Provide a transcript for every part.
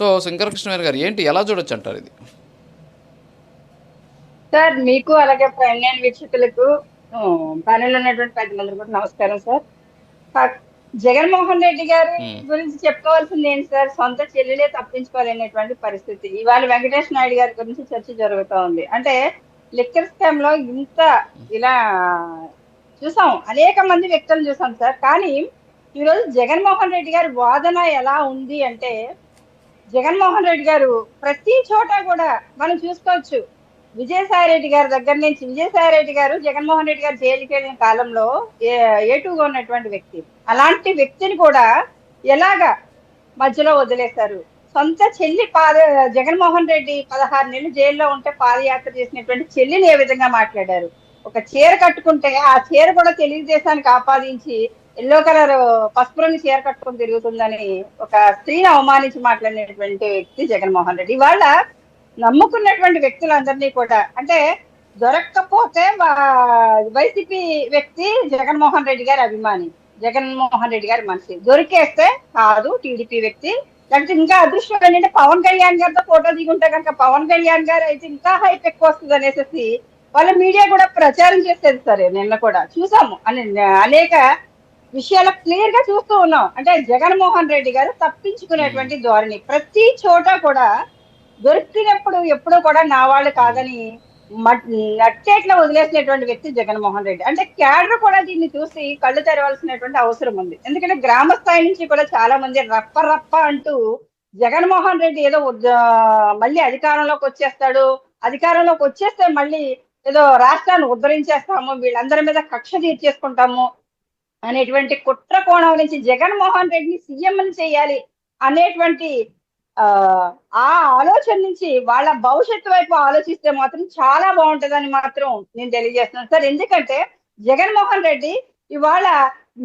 So శంకరకృష్ణ గారు ఏంటి, ఎలా చూడొచ్చు అంటారు ఇది? సార్ మీకు అలాగే ప్రజ్ఞాన వీక్షకులకు ప్యానెల్ ఉన్నటువంటి పెద్దలందరూ కూడా నమస్కారం సార్. కా- జగన్మోహన్ రెడ్డి గారి ఉమ్, గురించి చెప్పుకోవాల్సింది ఏంటి సార్? సొంత చెల్లెలే తప్పించుకోలేనటువంటి పరిస్థితి. ఇవాళ వెంకటేష్ నాయుడు గారి గురించి చర్చ జరుగుతూ ఉంది. అంటే లిక్కర్ స్కామ్ లో ఇంత ఇలా చూసాం, అనేక మంది వ్యక్తులు చూసాం సార్. కానీ ఈరోజు జగన్మోహన్ రెడ్డి గారి వాదన ఎలా ఉంది అంటే, జగన్మోహన్ రెడ్డి గారు ప్రతి చోట కూడా మనం చూసుకోవచ్చు. విజయసాయి రెడ్డి గారి దగ్గర నుంచి, విజయసాయి రెడ్డి గారు జగన్మోహన్ రెడ్డి గారు జైలుకి వెళ్ళిన కాలంలో ఏటుగా ఉన్నటువంటి వ్యక్తి. అలాంటి వ్యక్తిని కూడా ఎలాగా మధ్యలో వదిలేశారు? సొంత చెల్లి జగన్మోహన్ రెడ్డి 16 నెలలు జైల్లో ఉంటే పాదయాత్ర చేసినటువంటి చెల్లిని ఏ విధంగా మాట్లాడారు? ఒక చీర కట్టుకుంటే ఆ చీర కూడా తెలుగుదేశానికి ఆపాదించి ఎల్లో కలర్ పసుపు రంగు చీర కట్టుకొని తిరుగుతుందని ఒక స్త్రీని అవమానించి మాట్లాడినటువంటి వ్యక్తి జగన్మోహన్ రెడ్డి. వాళ్ళ నమ్ముకున్నటువంటి వ్యక్తులందరినీ కూడా, అంటే దొరక్కపోతే వైసీపీ వ్యక్తి జగన్మోహన్ రెడ్డి గారి అభిమాని, జగన్మోహన్ రెడ్డి గారి మనిషి, దొరికేస్తే కాదు టీడీపీ వ్యక్తి. లేకపోతే ఇంకా అదృష్టం ఏంటంటే పవన్ కళ్యాణ్ గారితో ఫోటో దిగుంటే కనుక పవన్ కళ్యాణ్ గారు అయితే ఇంకా హైప్ ఎక్కువ వస్తుంది అనేసి వాళ్ళ మీడియా కూడా ప్రచారం చేసేది. సరే, నిన్న కూడా చూసాము అనేక విషయాలు క్లియర్ గా చూస్తూ ఉన్నాం. అంటే జగన్మోహన్ రెడ్డి గారు ఉమ్, తప్పించుకునేటువంటి ధోరణి ప్రతి చోట కూడా, దొరికినప్పుడు ఎప్పుడూ కూడా నా వాళ్ళు కాదని నట్టేట్లా వదిలేసినటువంటి వ్యక్తి జగన్మోహన్ రెడ్డి. అంటే క్యాడర్ కూడా దీన్ని చూసి కళ్ళు తెరవాల్సినటువంటి అవసరం ఉంది. ఎందుకంటే గ్రామ స్థాయి నుంచి కూడా చాలా మంది రప్ప రప్ప అంటూ జగన్మోహన్ రెడ్డి ఏదో మళ్ళీ అధికారంలోకి వచ్చేస్తాడు, అధికారంలోకి వచ్చేస్తే మళ్ళీ ఏదో రాష్ట్రాన్ని ఉద్ధరించేస్తాము, వీళ్ళందరి మీద కక్ష తీర్చేసుకుంటాము అనేటువంటి కుట్ర కోణం నుంచి జగన్మోహన్ రెడ్డిని సీఎం చేయాలి అనేటువంటి ఆ ఆ ఆలోచన నుంచి వాళ్ళ భవిష్యత్తు వైపు ఆలోచిస్తే మాత్రం చాలా బాగుంటదని మాత్రం నేను తెలియజేస్తున్నాను సార్. ఎందుకంటే జగన్మోహన్ రెడ్డి ఇవాళ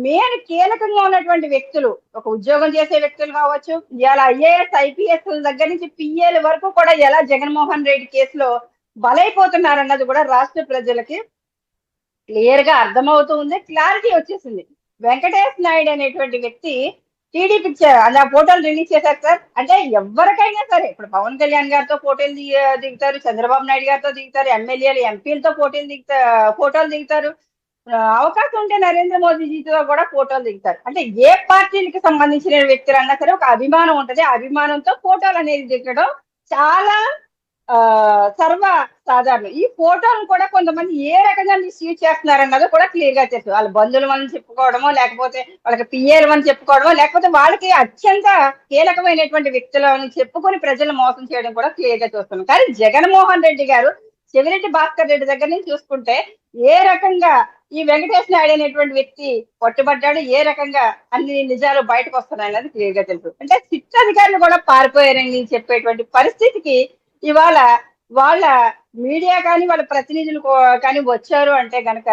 మెయిన్ కీలకంగా ఉన్నటువంటి వ్యక్తులు, ఒక ఉద్యోగం చేసే వ్యక్తులు కావచ్చు, ఇవాళ ఐఏఎస్ ఐపీఎస్ దగ్గర నుంచి పిఏల వరకు కూడా ఎలా జగన్మోహన్ రెడ్డి కేసులో బలైపోతున్నారన్నది కూడా రాష్ట్ర ప్రజలకి క్లియర్ గా అర్థమవుతూ ఉంది, క్లారిటీ వచ్చేసింది. వెంకటేష్ నాయుడు అనేటువంటి వ్యక్తి టీడీపీ అలా ఫోటోలు రిలీజ్ చేశారు సార్. అంటే ఎవరికైనా సరే, ఇప్పుడు పవన్ కళ్యాణ్ గారితో ఫోటోలు దిగుతారు, చంద్రబాబు నాయుడు గారితో దిగుతారు, ఎమ్మెల్యేలు ఎంపీలతో ఫోటోలు దిగుతారు, అవకాశం ఉంటే నరేంద్ర మోదీజీతో కూడా ఫోటోలు దిగుతారు. అంటే ఏ పార్టీలకు సంబంధించిన వ్యక్తులు అన్నా సరే ఒక అభిమానం ఉంటది, అభిమానంతో ఫోటోలు అనేది దిగడం చాలా ఆ సర్వ సాధారణం. ఈ ఫోటోలను కూడా కొంతమంది ఏ రకంగా మిస్యూజ్ చేస్తున్నారన్నది కూడా క్లియర్ గా తెలుసు. వాళ్ళ బంధువులు అని చెప్పుకోవడమో, లేకపోతే వాళ్ళకి పిఏలు అని చెప్పుకోవడమో, లేకపోతే వాళ్ళకి అత్యంత కీలకమైనటువంటి వ్యక్తులు అని చెప్పుకొని ప్రజలు మోసం చేయడం కూడా క్లియర్ గా చూస్తున్నాం. కానీ జగన్మోహన్ రెడ్డి గారు చెవిరెడ్డి భాస్కర్ రెడ్డి దగ్గర నుంచి చూసుకుంటే ఏ రకంగా ఈ వెంకటేష్ నాయుడు అనేటువంటి వ్యక్తి పట్టుబడ్డాడు, ఏ రకంగా అన్ని నిజాలు బయటకు వస్తున్నాయి అన్నది క్లియర్ గా తెలుసు. అంటే శిక్ష అధికారులు కూడా పారిపోయారని చెప్పేటువంటి పరిస్థితికి ఇవాళ వాళ్ళ మీడియా కానీ వాళ్ళ ప్రతినిధులు కానీ వచ్చారు అంటే గనక,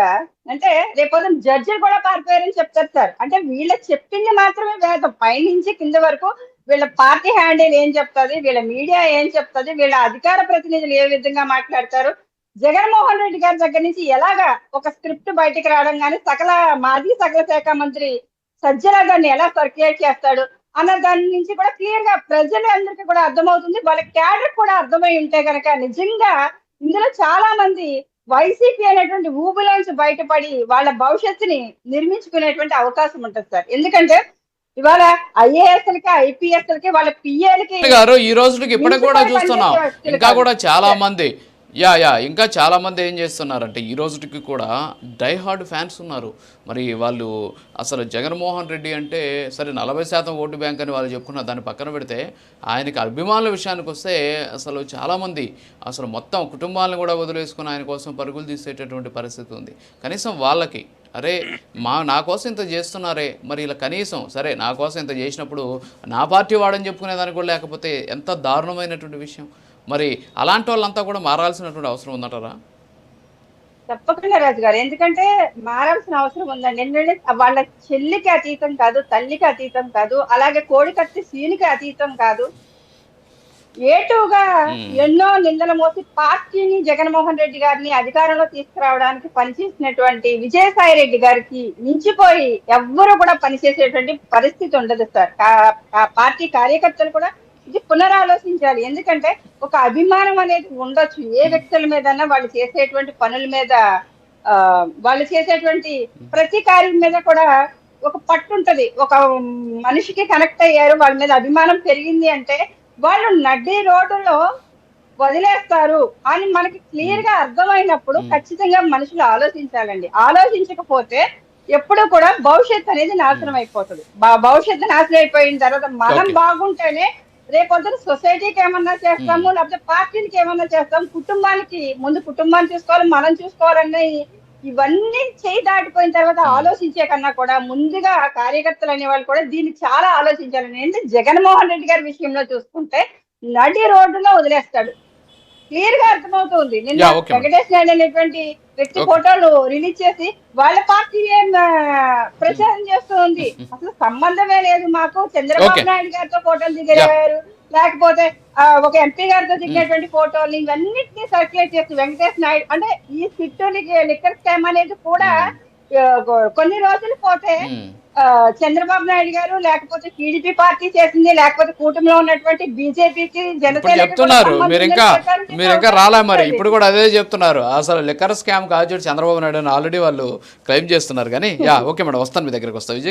అంటే రేపు జడ్జిలు కూడా పారిపోయారని చెప్తారు సార్. అంటే వీళ్ళ చెప్పింది మాత్రమే వేదం, పైనుంచి కింద వరకు వీళ్ళ పార్టీ హ్యాండిల్ ఏం చెప్తుంది, వీళ్ళ మీడియా ఏం చెప్తుంది, వీళ్ళ అధికార ప్రతినిధులు ఏ విధంగా మాట్లాడతారు, జగన్మోహన్ రెడ్డి గారి దగ్గర నుంచి ఎలాగా ఒక స్క్రిప్ట్ బయటికి రావడం కానీ, మాజీ సకల శాఖ మంత్రి సజ్జల గారిని ఎలా సర్క్యులేట్ చేస్తాడు అన్న దాని నుంచి కూడా క్లియర్ గా ప్రజలందరికీ కూడా అర్థమవుతుంది. వాళ్ళ క్యాడర్ కూడా అర్థమై ఉంటే కనుక నిజంగా ఇందులో చాలా మంది వైసీపీ అనేటువంటి ఊబులోంచి బయటపడి వాళ్ళ భవిష్యత్తుని నిర్మించుకునేటువంటి అవకాశం ఉంటుంది సార్. ఎందుకంటే ఇవాళ ఐఏఎస్లకి ఐపీఎస్లకి వాళ్ళ పిఏలకి గారు ఈ రోజుకి ఇప్పటికి కూడా మించిపోయి చూస్తున్నాం, పనిచేసే వ్యక్తులు ఇంకా కాదు. కూడా చాలా మంది ఇంకా చాలా మంది ఏం చేస్తున్నారంటే ఈ రోజుకి కూడా డై హార్డ్ ఫ్యాన్స్ ఉన్నారు. మరి వాళ్ళు అసలు జగన్మోహన్ రెడ్డి అంటే సరే 40% ఓటు బ్యాంక్ అని వాళ్ళు చెప్పుకున్న దాన్ని పక్కన పెడితే, ఆయనకి అభిమానుల విషయానికి వస్తే అసలు చాలామంది అసలు మొత్తం కుటుంబాలను కూడా వదిలేసుకుని ఆయన కోసం పరుగులు తీసేటటువంటి పరిస్థితి ఉంది. కనీసం వాళ్ళకి అరే నా కోసం ఇంత చేస్తున్నారే, మరి ఇలా కనీసం సరే నా కోసం ఇంత చేసినప్పుడు నా పార్టీ వాడని చెప్పుకునేదానికి కూడా లేకపోతే ఎంత దారుణమైనటువంటి విషయం. మరి అలాంటి వాళ్ళంతా కూడా మారాల్సినటువంటి అవసరం ఉందంటారా? తప్పకుండా రాజు గారు, ఎందుకంటే మారాల్సిన అవసరం ఉందండి. ఎందుకంటే వాళ్ళ చెల్లికి అతీతం కాదు, తల్లికి అతీతం కాదు, అలాగే కోడికత్తి సీనికి అతీతం కాదు. ఏటుగా ఎన్నో నిందలు మోసి పార్టీని, జగన్మోహన్ రెడ్డి గారిని అధికారంలో తీసుకురావడానికి పనిచేసినటువంటి విజయసాయి రెడ్డి గారికి మించిపోయి ఎవ్వరూ కూడా పనిచేసేటువంటి పరిస్థితి ఉండదు సార్. ఆ పార్టీ కార్యకర్తలు కూడా ఇది పునరాలోచించాలి. ఎందుకంటే ఒక అభిమానం అనేది ఉండొచ్చు ఏ వ్యక్తుల మీదన్నా, వాళ్ళు చేసేటువంటి ప్రతి కార్యం మీద కూడా ఒక పట్టుంటది. ఒక మనిషికి కనెక్ట్ అయ్యారు, వాళ్ళ మీద అభిమానం పెరిగింది అంటే వాళ్ళు నడ్డి రోడ్డులో వదిలేస్తారు అని మనకి క్లియర్ గా అర్థమైనప్పుడు ఖచ్చితంగా మనుషులు ఆలోచించాలండి. ఆలోచించకపోతే ఎప్పుడు కూడా భవిష్యత్తు అనేది నాశనం అయిపోతుంది. భవిష్యత్తు నాశనం అయిపోయిన తర్వాత మనం ఓకే. బాగుంటేనే రేపొద్దున సొసైటీకి ఏమన్నా చేస్తాము, లేకపోతే పార్టీకి ఏమన్నా చేస్తాం. కుటుంబానికి ముందు కుటుంబాన్ని చూసుకోవాలి, మనం చూసుకోవాలన్న ఇవన్నీ చేయి దాటిపోయిన తర్వాత ఆలోచించే కన్నా కూడా ముందుగా కార్యకర్తలు అనే వాళ్ళు కూడా దీన్ని చాలా ఆలోచించాలండి. ఎందుకంటే జగన్మోహన్ రెడ్డి గారి విషయంలో చూసుకుంటే నడి రోడ్డులో వదిలేస్తాడు. క్లియర్ గా అర్థమవుతుంది. నిన్న yeah, okay madam. Venkatesh Naidu అనేటువంటి వ్యక్తి ఓకే. ఫోటోలు రిలీజ్ చేసి వాళ్ళ పార్టీ ఏం ప్రచారం చేస్తూ ఉంది. అసలు సంబంధమే లేదు మాకు. చంద్రబాబు ఓకే. నాయుడు గారితో ఫోటోలు దిగారు, లేకపోతే ఒక ఎంపీ గారితో దిగినటువంటి ఫోటోలు, ఇవన్నిటినీ సర్క్యులేట్ చేస్తూ వెంకటేష్ నాయుడు అంటే ఈ సిట్టు లిక్కర్ స్కామ్ అనేది కూడా కొన్ని రోజులు పోతే చంద్రబాబు నాయుడు గారు, లేకపోతే టీడీపీ పార్టీ చేసింది, లేకపోతే కూటమిలో ఉన్నటువంటి బీజేపీకి, ఇప్పుడు జనసేన చెప్తున్నారు మీరు ఇంకా రాలే మరి. ఇప్పుడు కూడా అదే చెప్తున్నారు. అసలు లిక్కర్ స్కామ్ కాజు చంద్రబాబు నాయుడు అని ఆల్రెడీ వాళ్ళు క్లెయిమ్ చేస్తున్నారు. కానీ యా, ఓకే మేడం, వస్తాను మీ దగ్గరికి వస్తా. విజయ్.